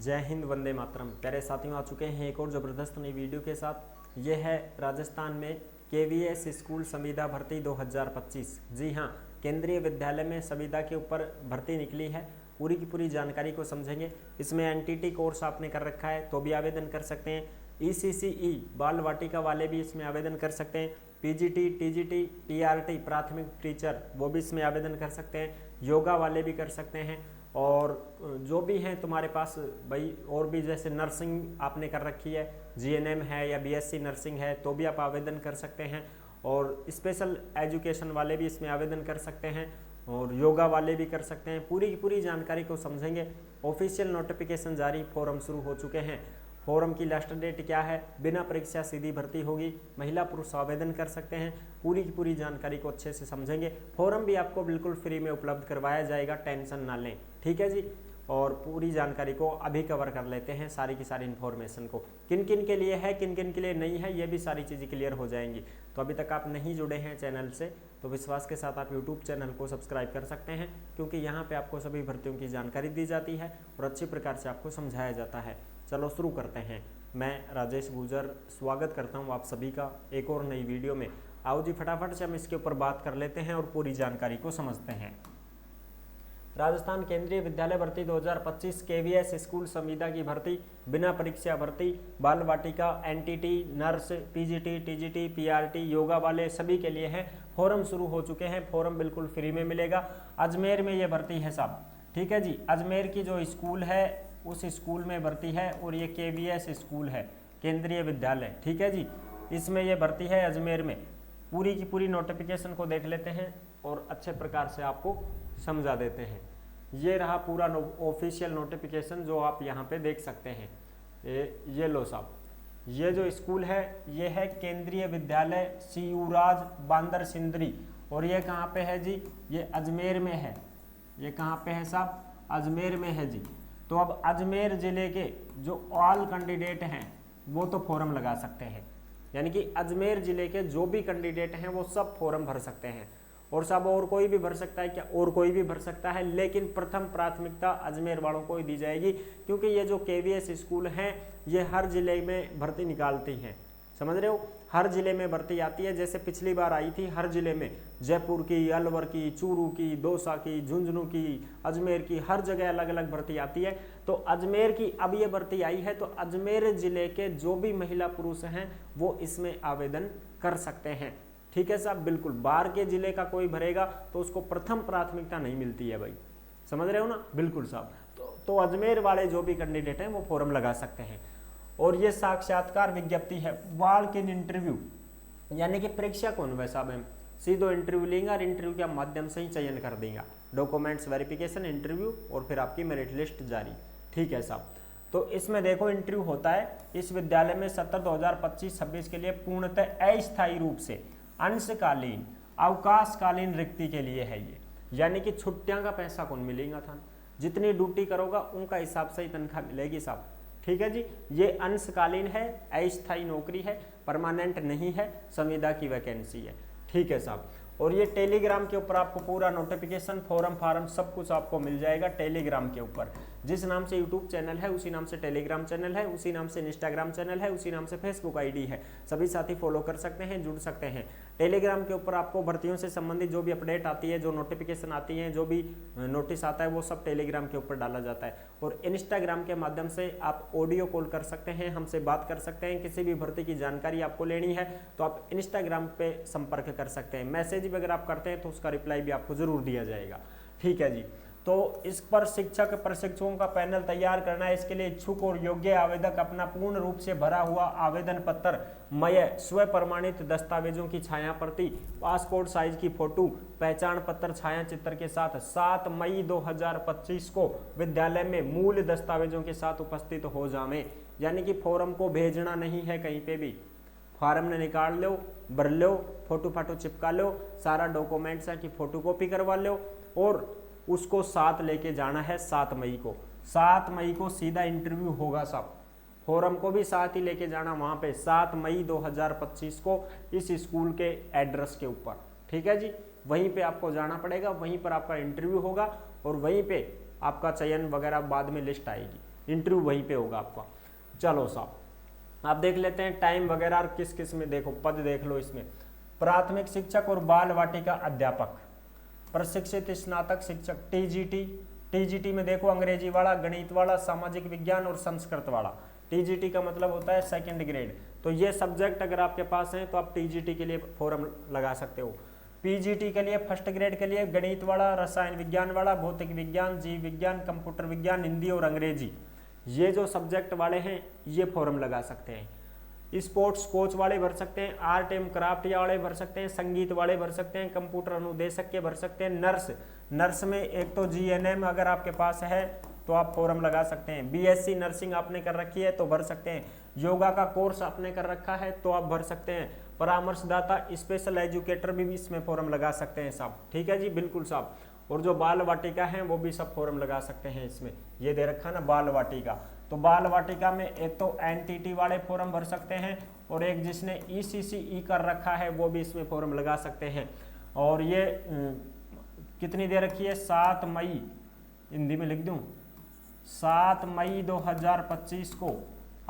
जय हिंद, वंदे मातरम। प्यारे साथियों, आ चुके हैं एक और ज़बरदस्त नई वीडियो के साथ। ये है राजस्थान में केवीएस स्कूल संविदा भर्ती 2025। जी हाँ, केंद्रीय विद्यालय में संविदा के ऊपर भर्ती निकली है। पूरी की पूरी जानकारी को समझेंगे। इसमें एनटीटी कोर्स आपने कर रखा है तो भी आवेदन कर सकते हैं। ईसीसीई बाल वाटिका वाले भी इसमें आवेदन कर सकते हैं। पीजीटी, टीजीटी, टीआरटी प्राथमिक टीचर वो भी इसमें आवेदन कर सकते हैं। योगा वाले भी कर सकते हैं। और जो भी हैं तुम्हारे पास भाई, और भी जैसे नर्सिंग आपने कर रखी है, जीएनएम है या बीएससी नर्सिंग है तो भी आप आवेदन कर सकते हैं। और स्पेशल एजुकेशन वाले भी इसमें आवेदन कर सकते हैं और योगा वाले भी कर सकते हैं। पूरी की पूरी जानकारी को समझेंगे। ऑफिशियल नोटिफिकेशन जारी, फॉर्म शुरू हो चुके हैं। फॉर्म की लास्ट डेट क्या है? बिना परीक्षा सीधी भर्ती होगी। महिला पुरुष आवेदन कर सकते हैं। पूरी की पूरी जानकारी को अच्छे से समझेंगे। फॉर्म भी आपको बिल्कुल फ्री में उपलब्ध करवाया जाएगा, टेंशन ना लें, ठीक है जी। और पूरी जानकारी को अभी कवर कर लेते हैं, सारी की सारी इन्फॉर्मेशन को। किन किन के लिए है, किन किन के लिए नहीं है, ये भी सारी चीज़ें क्लियर हो जाएंगी। तो अभी तक आप नहीं जुड़े हैं चैनल से तो विश्वास के साथ आप यूट्यूब चैनल को सब्सक्राइब कर सकते हैं, क्योंकि यहाँ पे आपको सभी भर्तियों की जानकारी दी जाती है और अच्छी प्रकार से आपको समझाया जाता है। चलो शुरू करते हैं। मैं राजेश गुजर स्वागत करता हूँ आप सभी का एक और नई वीडियो में। आओ जी, फटाफट से हम इसके ऊपर बात कर लेते हैं और पूरी जानकारी को समझते हैं। राजस्थान केंद्रीय विद्यालय भर्ती 2025 केवीएस स्कूल संविदा की भर्ती, बिना परीक्षा भर्ती, बाल वाटिका, NTT, nurse, PGT, TGT, PRT, yoga वाले सभी के लिए है। फॉर्म शुरू हो चुके हैं। फॉर्म बिल्कुल फ्री में मिलेगा। अजमेर में ये भर्ती है साहब, ठीक है जी। अजमेर की जो स्कूल है उस स्कूल में भर्ती है और ये केवीएस स्कूल है, केंद्रीय विद्यालय, ठीक है जी। इसमें ये भर्ती है अजमेर में। पूरी की पूरी नोटिफिकेशन को देख लेते हैं और अच्छे प्रकार से आपको समझा देते हैं। ये रहा पूरा ऑफिशियल नोटिफिकेशन जो आप यहाँ पे देख सकते हैं। ये लो साहब, ये जो स्कूल है ये है केंद्रीय विद्यालय सियूराज बांदर सिंदरी। और ये कहाँ पे है जी? ये अजमेर में है। ये कहाँ पे है साहब? अजमेर में है जी। तो अब अजमेर जिले के जो ऑल कैंडिडेट हैं वो तो फॉर्म लगा सकते हैं, यानी कि अजमेर जिले के जो भी कैंडिडेट हैं वो सब फॉर्म भर सकते हैं। और सब और कोई भी भर सकता है क्या? और कोई भी भर सकता है, लेकिन प्रथम प्राथमिकता अजमेर वालों को ही दी जाएगी, क्योंकि ये जो केवीएस स्कूल हैं ये हर जिले में भर्ती निकालती हैं। समझ रहे हो? हर जिले में भर्ती आती है। जैसे पिछली बार आई थी हर जिले में, जयपुर की, अलवर की, चूरू की, दौसा की, झुंझुनू की, अजमेर की, हर जगह अलग अलग भर्ती आती है। तो अजमेर की अब ये भर्ती आई है तो अजमेर जिले के जो भी महिला पुरुष हैं वो इसमें आवेदन कर सकते हैं, ठीक है साहब। बिल्कुल बाहर के जिले का कोई भरेगा तो उसको प्रथम प्राथमिकता नहीं मिलती है भाई, समझ रहे हो ना? बिल्कुल साहब। तो अजमेर वाले जो भी कैंडिडेट हैं वो फॉर्म लगा सकते हैं। और ये साक्षात्कार विज्ञप्ति है, वॉक इन इंटरव्यू, यानी कि परीक्षा कौन वैसा साहब, सीधो इंटरव्यू लेंगे और इंटरव्यू के माध्यम से ही चयन कर देगा। डॉक्यूमेंट्स वेरिफिकेशन, इंटरव्यू और फिर आपकी मेरिट लिस्ट जारी, ठीक है साहब। तो इसमें देखो इंटरव्यू होता है इस विद्यालय में सत्र 2025-26 के लिए पूर्णतः अस्थायी रूप से अंशकालीन अवकाशकालीन रिक्ति के लिए है ये, यानी कि छुट्टियां का पैसा कौन मिलेगा था, जितनी ड्यूटी करोगा उनका हिसाब से ही तनख्वाह मिलेगी साहब, ठीक है जी। ये अंशकालीन है, अस्थायी नौकरी है, परमानेंट नहीं है, संविदा की वैकेंसी है, ठीक है साहब। और ये टेलीग्राम के ऊपर आपको पूरा नोटिफिकेशन, फॉर्म सब कुछ आपको मिल जाएगा टेलीग्राम के ऊपर। जिस नाम से यूट्यूब चैनल है उसी नाम से टेलीग्राम चैनल है, उसी नाम से इंस्टाग्राम चैनल है, उसी नाम से फेसबुक आईडी है। सभी साथी फॉलो कर सकते हैं, जुड़ सकते हैं। टेलीग्राम के ऊपर आपको भर्तियों से संबंधित जो भी अपडेट आती है, जो नोटिफिकेशन आती है, जो भी नोटिस आता है वो सब टेलीग्राम के ऊपर डाला जाता है। और इंस्टाग्राम के माध्यम से आप ऑडियो कॉल कर सकते हैं, हमसे बात कर सकते हैं। किसी भी भर्ती की जानकारी आपको लेनी है तो आप इंस्टाग्राम पे संपर्क कर सकते हैं। मैसेज भी अगर आप करते हैं तो उसका रिप्लाई भी आपको जरूर दिया जाएगा, ठीक है जी। तो इस पर शिक्षक प्रशिक्षुओं का पैनल तैयार करना है। इसके लिए इच्छुक और योग्य आवेदक अपना पूर्ण रूप से भरा हुआ आवेदन पत्र, मय स्व प्रमाणित दस्तावेजों की छाया प्रति, पासपोर्ट साइज की फोटो, पहचान पत्र छाया चित्र के साथ 7 मई 2025 को विद्यालय में मूल दस्तावेजों के साथ उपस्थित हो जावे। यानी कि फॉर्म को भेजना नहीं है कहीं पे भी, फॉर्म ने निकाल लो, भर लो, फोटो फाटो चिपका लो, सारा डॉक्यूमेंट्स है कि फोटोकॉपी करवा लो और उसको साथ लेके जाना है 7 मई को। 7 मई को सीधा इंटरव्यू होगा साहब। फॉर्म को भी साथ ही लेके जाना वहां पे 7 मई 2025 को इस स्कूल के एड्रेस के ऊपर, ठीक है जी। वहीं पे आपको जाना पड़ेगा, वहीं पर आपका इंटरव्यू होगा और वहीं पे आपका चयन वगैरह बाद में लिस्ट आएगी। इंटरव्यू वहीं पे होगा आपका। चलो साहब आप देख लेते हैं टाइम वगैरह और किस किस में, देखो पद देख लो इसमें, प्राथमिक शिक्षक और बाल वाटिका अध्यापक, प्रशिक्षित स्नातक शिक्षक, टीजीटी, टीजीटी में देखो अंग्रेजी वाला, गणित वाला, सामाजिक विज्ञान और संस्कृत वाला। टीजीटी का मतलब होता है सेकंड ग्रेड। तो ये सब्जेक्ट अगर आपके पास हैं तो आप टीजीटी के लिए फॉर्म लगा सकते हो। पीजीटी के लिए फर्स्ट ग्रेड के लिए गणित वाला, रसायन विज्ञान वाला, भौतिक विज्ञान, जीव विज्ञान, कंप्यूटर विज्ञान, हिंदी और अंग्रेजी, ये जो सब्जेक्ट वाले हैं ये फॉर्म लगा सकते हैं। स्पोर्ट्स कोच वाले भर सकते हैं, आर्ट एवं क्राफ्ट वाले भर सकते हैं, संगीत वाले भर सकते हैं, कंप्यूटर अनुदेशक के भर सकते हैं, नर्स, नर्स में एक तो जीएनएम अगर आपके पास है तो आप फॉर्म लगा सकते हैं, बीएससी नर्सिंग आपने कर रखी है तो भर सकते हैं, योगा का कोर्स आपने कर रखा है तो आप भर सकते हैं, परामर्शदाता, स्पेशल एजुकेटर भी इसमें फॉर्म लगा सकते हैं साहब। ठीक है जी, बिल्कुल साहब। और जो बाल वाटिका है वो भी सब फॉर्म लगा सकते हैं इसमें, ये दे रखा ना बाल वाटिका। तो बाल वाटिका में एक तो एनटीटी वाले फॉर्म भर सकते हैं और एक जिसने ईसीसीई कर रखा है वो भी इसमें फॉर्म लगा सकते हैं। और ये कितनी दे रखी है, 7 मई, हिंदी में लिख दूं, 7 मई 2025 को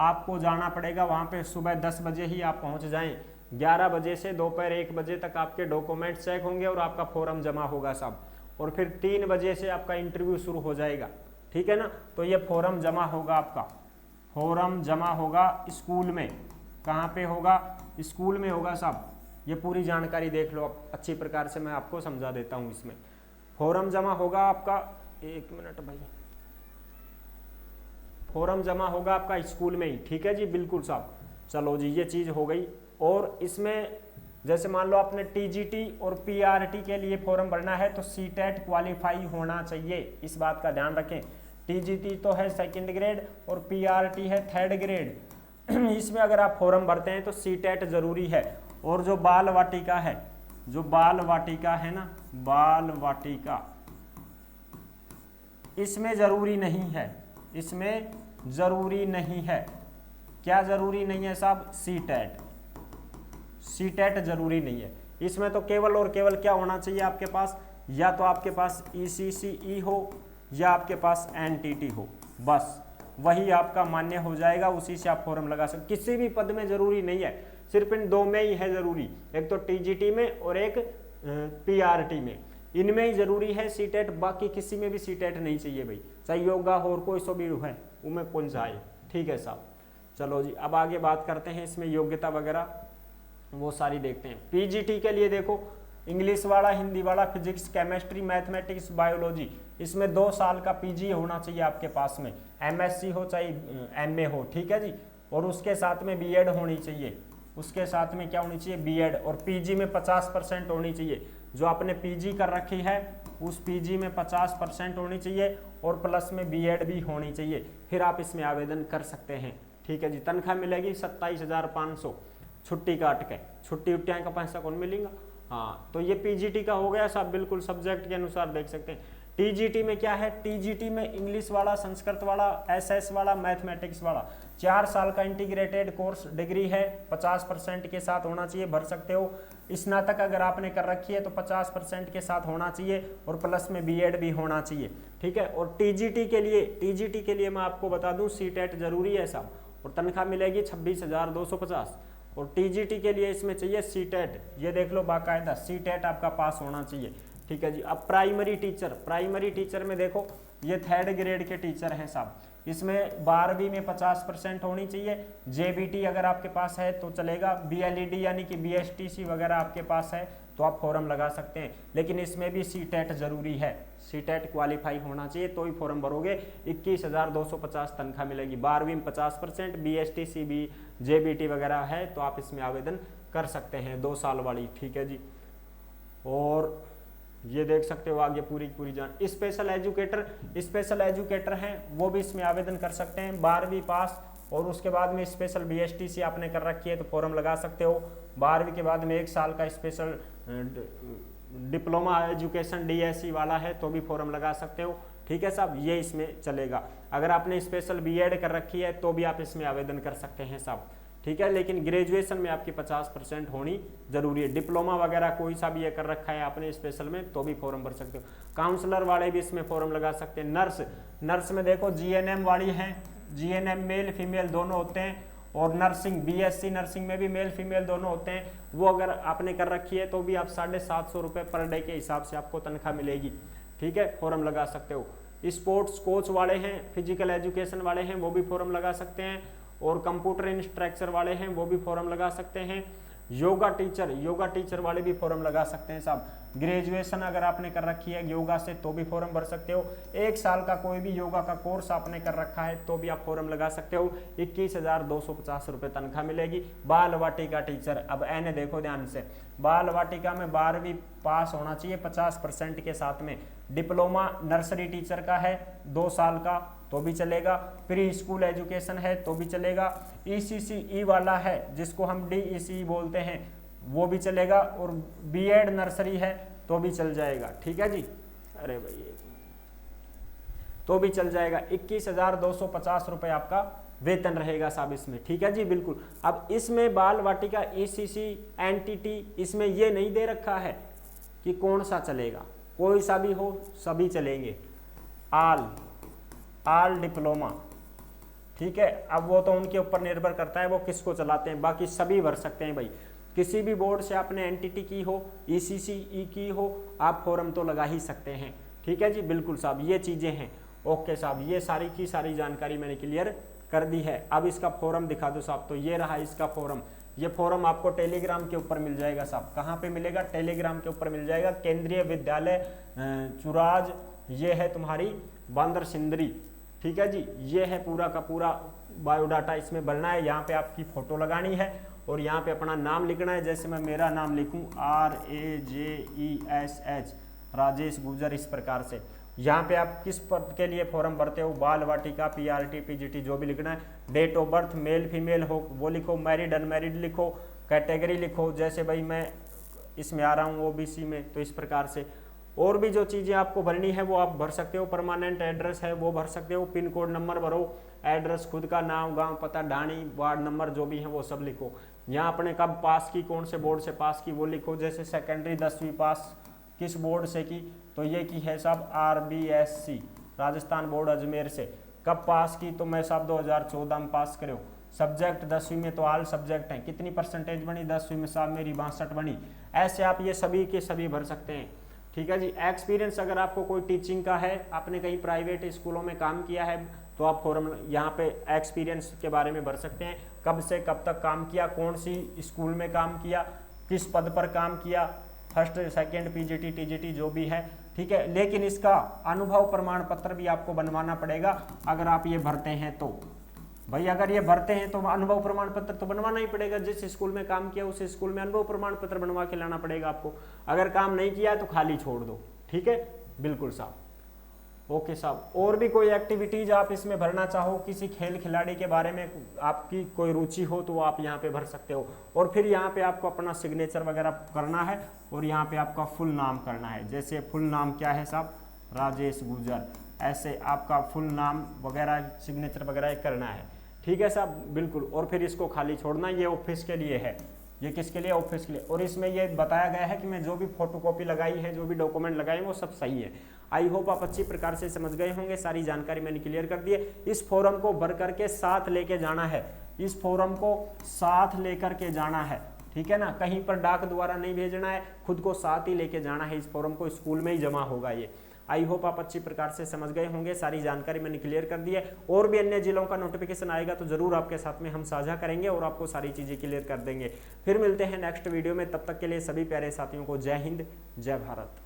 आपको जाना पड़ेगा वहाँ पे। सुबह 10 बजे ही आप पहुँच जाएं, 11 बजे से दोपहर 1 बजे तक आपके डॉक्यूमेंट चेक होंगे और आपका फॉर्म जमा होगा साहब। और फिर 3 बजे से आपका इंटरव्यू शुरू हो जाएगा। ठीक है ना, तो ये फॉर्म जमा होगा आपका, फॉर्म जमा होगा स्कूल में। कहाँ पे होगा, स्कूल में होगा साहब। ये पूरी जानकारी देख लो आप, अच्छी प्रकार से मैं आपको समझा देता हूँ। इसमें फॉर्म जमा होगा आपका, 1 मिनट भाई, फॉर्म जमा होगा आपका स्कूल में ही। ठीक है जी, बिल्कुल साहब। चलो जी, ये चीज़ हो गई। और इसमें जैसे मान लो आपने टीजीटी और पीआरटी के लिए फॉर्म भरना है तो सीटेट क्वालिफाई होना चाहिए, इस बात का ध्यान रखें। टीजीटी तो है सेकंड ग्रेड और पीआरटी है थर्ड ग्रेड। इसमें अगर आप फॉर्म भरते हैं तो सीटेट जरूरी है। और जो बाल वाटिका है, जो बाल वाटिका है ना, बाल वाटिका, इसमें जरूरी नहीं है, इसमें जरूरी नहीं है। क्या जरूरी नहीं है साहब, सीटेट, सीटेट जरूरी नहीं है। इसमें तो केवल और केवल क्या होना चाहिए आपके पास, या तो आपके पास ईसीसीई हो या आपके पास एनटीटी हो, बस वही आपका मान्य हो जाएगा, उसी से आप फॉर्म लगा सकते। किसी भी पद में जरूरी नहीं है, सिर्फ इन 2 में ही है जरूरी, एक तो टीजीटी में और एक पीआरटी में, इनमें ही जरूरी है सीटेट। बाकी किसी में भी सीटेट नहीं चाहिए भाई, चाहे योगा हो और कोई सो भी है उनमें कौन सा आए। ठीक है साहब। चलो जी, अब आगे बात करते हैं इसमें योग्यता वगैरह वो सारी देखते हैं। पीजीटी के लिए देखो इंग्लिश वाला, हिंदी वाला, फिजिक्स, केमिस्ट्री, मैथमेटिक्स, बायोलॉजी, इसमें 2 साल का पीजी होना चाहिए आपके पास में, एमएससी हो चाहे एमए हो। ठीक है जी। और उसके साथ में बीएड होनी चाहिए, उसके साथ में क्या होनी चाहिए, बीएड। और पीजी में 50% होनी चाहिए, जो आपने पीजी कर रखी है उस पीजी में 50% होनी चाहिए और प्लस में बीएड भी होनी चाहिए, फिर आप इसमें आवेदन कर सकते हैं। ठीक है जी। तनख्वाह मिलेगी 27,500, छुट्टी काट के, छुट्टी उट्टियाँ का पैसा कौन मिलेगा। हाँ, तो ये पीजीटी का हो गया सब, बिल्कुल सब्जेक्ट के अनुसार देख सकते हैं। टीजीटी में क्या है, टीजीटी में इंग्लिश वाला, संस्कृत वाला, एसएस वाला, मैथमेटिक्स वाला, 4 साल का इंटीग्रेटेड कोर्स डिग्री है, 50% के साथ होना चाहिए, भर सकते हो। स्नातक अगर आपने कर रखी है तो 50% के साथ होना चाहिए और प्लस में बीएड भी होना चाहिए। ठीक है। और टीजीटी के लिए मैं आपको बता दूं सीटेट जरूरी है साहब, और तनख्वाह मिलेगी 26,250। और टीजीटी के लिए इसमें चाहिए सीटेट, ये देख लो बाकायदा सीटेट आपका पास होना चाहिए। ठीक है जी। अब प्राइमरी टीचर में देखो ये थर्ड ग्रेड के टीचर हैं साहब, इसमें 12वीं में 50% होनी चाहिए। जेबीटी अगर आपके पास है तो चलेगा, बीएलईडी यानी कि बीएसटीसी वगैरह आपके पास है तो आप फॉर्म लगा सकते हैं, लेकिन इसमें भी सीटेट जरूरी है, सीटेट क्वालिफाई होना चाहिए तो ही फॉर्म भरोगे। 21,250 तनख्वाह मिलेगी, 12वीं में 50%, बीएसटीसी भी जेबीटी वगैरह है तो आप इसमें आवेदन कर सकते हैं, 2 साल वाली। ठीक है जी। और ये देख सकते हो आगे पूरी जान। स्पेशल एजुकेटर हैं वो भी इसमें आवेदन कर सकते हैं, 12वीं पास और उसके बाद में स्पेशल बीएसटीसी आपने कर रखी है तो फॉर्म लगा सकते हो। 12वीं के बाद में 1 साल का स्पेशल डिप्लोमा एजुकेशन डीएससी वाला है तो भी फॉर्म लगा सकते हो। ठीक है साहब, ये इसमें चलेगा। अगर आपने स्पेशल बीएड कर रखी है तो भी आप इसमें आवेदन कर सकते हैं साहब। ठीक है। लेकिन ग्रेजुएशन में आपकी 50% होनी जरूरी है। डिप्लोमा वगैरह कोई सा भी ये कर रखा है आपने स्पेशल में तो भी फॉर्म भर सकते हो। काउंसलर वाले भी इसमें फॉर्म लगा सकते हैं। नर्स में देखो GNM वाली हैं, GNM मेल फीमेल दोनों होते हैं। और नर्सिंग BSc नर्सिंग में भी मेल फीमेल दोनों होते हैं। वो अगर आपने कर रखी है तो भी आप 750 रुपये पर डे के हिसाब से आपको तनख्वाह मिलेगी, ठीक है। फॉर्म लगा सकते हो। स्पोर्ट्स कोच वाले हैं, फिजिकल एजुकेशन वाले हैं, वो भी फॉर्म लगा सकते हैं। और कंप्यूटर इंस्ट्रक्चर वाले हैं वो भी फॉर्म लगा सकते हैं। योगा टीचर वाले भी फॉर्म लगा सकते हैं साहब। ग्रेजुएशन अगर आपने कर रखी है योगा से तो भी फॉर्म भर सकते हो। 1 साल का कोई भी योगा का कोर्स आपने कर रखा है तो भी आप फॉर्म लगा सकते हो। 21,250 रुपये तनख्वाह मिलेगी। बाल वाटिका टीचर, अब एने देखो ध्यान से, बाल वाटिका में 12वीं पास होना चाहिए 50% के साथ में। डिप्लोमा नर्सरी टीचर का है 2 साल का तो भी चलेगा। प्री स्कूल एजुकेशन है तो भी चलेगा। ECCE वाला है जिसको हम DECE बोलते हैं वो भी चलेगा। और B.Ed नर्सरी है तो भी चल जाएगा, ठीक है जी। अरे भाई तो भी चल जाएगा। 21,250 रुपये आपका वेतन रहेगा साहब इसमें, ठीक है जी बिल्कुल। अब इसमें बाल वाटिका ECC NTT इसमें ये नहीं दे रखा है कि कौन सा चलेगा, कोई सा भी हो सभी चलेंगे। आल डिप्लोमा, ठीक है। अब वो तो उनके ऊपर निर्भर करता है वो किसको चलाते हैं, बाकी सभी भर सकते हैं भाई। किसी भी बोर्ड से आपने NTT की हो ECCE की हो आप फॉर्म तो लगा ही सकते हैं, ठीक है जी बिल्कुल साहब। ये चीज़ें हैं, ओके साहब। ये सारी की सारी जानकारी मैंने क्लियर कर दी है। अब इसका फॉर्म दिखा दो साहब। तो ये रहा इसका फॉर्म। ये फॉर्म आपको टेलीग्राम के ऊपर मिल जाएगा साहब। कहाँ पे मिलेगा? टेलीग्राम के ऊपर मिल जाएगा। केंद्रीय विद्यालय चुराज, ये है तुम्हारी बांदर सिंदरी, ठीक है जी। ये है पूरा का पूरा बायोडाटा इसमें भरना है। यहाँ पे आपकी फोटो लगानी है और यहाँ पे अपना नाम लिखना है। जैसे मैं मेरा नाम लिखूँ RAJESH राजेश गुजर, इस प्रकार से। यहाँ पे आप किस पद के लिए फॉर्म भरते हो, बाल वाटिका PRT PGT जो भी लिखना है। Date of birth male female हो वो लिखो, मैरिड अनमैरिड लिखो, कैटेगरी लिखो। जैसे भाई मैं इसमें आ रहा हूँ OBC में तो इस प्रकार से। और भी जो चीज़ें आपको भरनी है वो आप भर सकते हो। परमानेंट एड्रेस है वो भर सकते हो। पिन कोड नंबर भरो, एड्रेस खुद का, नाम गांव पता, ढाणी वार्ड नंबर जो भी है वो सब लिखो। यहाँ अपने कब पास की, कौन से बोर्ड से पास की वो लिखो। जैसे सेकेंडरी 10वीं पास किस बोर्ड से की, तो ये की है साहब RBSC राजस्थान बोर्ड अजमेर से। कब पास की, तो मैं साहब 2014 में पास करे हो। सब्जेक्ट 10वीं में तो ऑल सब्जेक्ट हैं, कितनी परसेंटेज बनी 10वीं में साहब मेरी 62 बनी। ऐसे आप ये सभी के सभी भर सकते हैं, ठीक है जी। एक्सपीरियंस अगर आपको कोई टीचिंग का है, आपने कहीं प्राइवेट स्कूलों में काम किया है तो आप फॉर्म यहाँ पे एक्सपीरियंस के बारे में भर सकते हैं। कब से कब तक काम किया, कौन सी स्कूल में काम किया, किस पद पर काम किया, फर्स्ट सेकंड PGT TGT जो भी है, ठीक है। लेकिन इसका अनुभव प्रमाण पत्र भी आपको बनवाना पड़ेगा अगर आप ये भरते हैं तो। भाई अगर ये भरते हैं तो अनुभव प्रमाण पत्र तो बनवाना ही पड़ेगा। जिस स्कूल में काम किया उस स्कूल में अनुभव प्रमाण पत्र बनवा के लाना पड़ेगा आपको। अगर काम नहीं किया तो खाली छोड़ दो, ठीक है बिल्कुल साहब। ओके साहब। और भी कोई एक्टिविटीज आप इसमें भरना चाहो, किसी खेल खिलाड़ी के बारे में आपकी कोई रुचि हो तो आप यहाँ पे भर सकते हो। और फिर यहाँ पे आपको अपना सिग्नेचर वगैरह करना है और यहाँ पे आपका फुल नाम करना है। जैसे फुल नाम क्या है साहब, राजेश गुजर, ऐसे आपका फुल नाम वगैरह सिग्नेचर वगैरह करना है, ठीक है साहब बिल्कुल। और फिर इसको खाली छोड़ना, ये ऑफिस के लिए है। ये किसके लिए? ऑफिस के लिए। और इसमें ये बताया गया है कि मैं जो भी फोटोकॉपी लगाई है, जो भी डॉक्यूमेंट लगाए वो सब सही है। आई होप आप अच्छी प्रकार से समझ गए होंगे। सारी जानकारी मैंने क्लियर कर दी है। इस फॉर्म को भर करके साथ लेके जाना है, इस फॉर्म को साथ लेकर के जाना है, ठीक है ना। कहीं पर डाक द्वारा नहीं भेजना है, खुद को साथ ही लेके जाना है। इस फॉर्म को स्कूल में ही जमा होगा ये। आई होप आप अच्छी प्रकार से समझ गए होंगे। सारी जानकारी मैंने क्लियर कर दी है। और भी अन्य जिलों का नोटिफिकेशन आएगा तो जरूर आपके साथ में हम साझा करेंगे और आपको सारी चीज़ें क्लियर कर देंगे। फिर मिलते हैं नेक्स्ट वीडियो में। तब तक के लिए सभी प्यारे साथियों को जय हिंद, जय भारत।